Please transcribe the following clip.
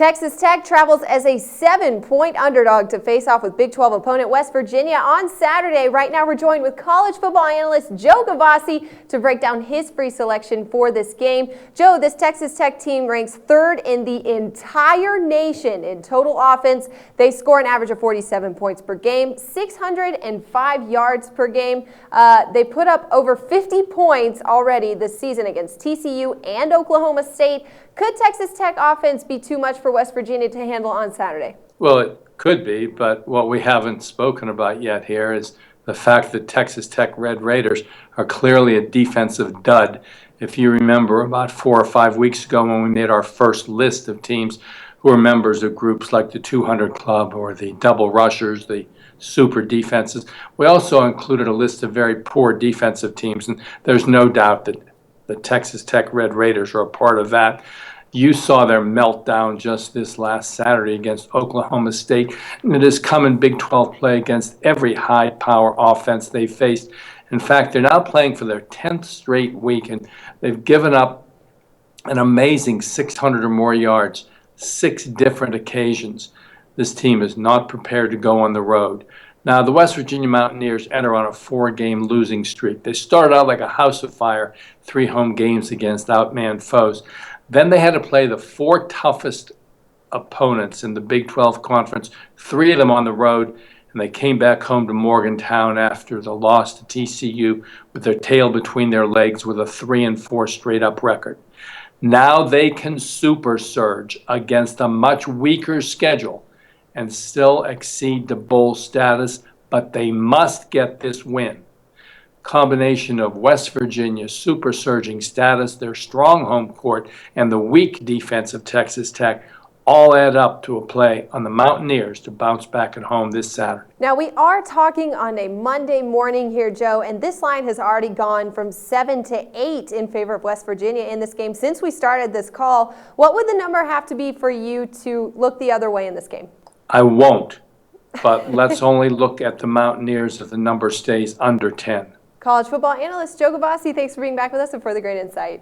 Texas Tech travels as a 7-point underdog to face off with Big 12 opponent West Virginia on Saturday. Right now we're joined with college football analyst Joe Gavassi to break down his free selection for this game. Joe, this Texas Tech team ranks third in the entire nation in total offense. They score an average of 47 points per game, 605 yards per game. They put up over 50 points already this season against TCU and Oklahoma State. Could Texas Tech offense be too much for West Virginia to handle on Saturday? Well, it could be, but what we haven't spoken about yet here is the fact that Texas Tech Red Raiders are clearly a defensive dud. If you remember, about 4 or 5 weeks ago when we made our first list of teams who are members of groups like the 200 Club or the Double Rushers, the super defenses, we also included a list of very poor defensive teams, and there's no doubt that the Texas Tech Red Raiders are a part of that. You saw their meltdown just this last Saturday against Oklahoma State, and it has come in Big 12 play against every high-power offense they faced. In fact, they're now playing for their 10th straight week, and they've given up an amazing 600 or more yards, 6 different occasions. This team is not prepared to go on the road. Now, the West Virginia Mountaineers enter on a 4-game losing streak. They started out like a house of fire, 3 home games against outmanned foes. Then they had to play the 4 toughest opponents in the Big 12 Conference, 3 of them on the road, and they came back home to Morgantown after the loss to TCU with their tail between their legs with a 3-4 straight-up record. Now they can super surge against a much weaker schedule and still exceed the bowl status, but they must get this win. Combination of West Virginia's super surging status, their strong home court, and the weak defense of Texas Tech all add up to a play on the Mountaineers to bounce back at home this Saturday. Now, we are talking on a Monday morning here, Joe, and this line has already gone from 7 to 8 in favor of West Virginia in this game. Since we started this call, what would the number have to be for you to look the other way in this game? I won't, but let's only look at the Mountaineers if the number stays under 10. College football analyst Joe Gavassi, thanks for being back with us and for the great insight.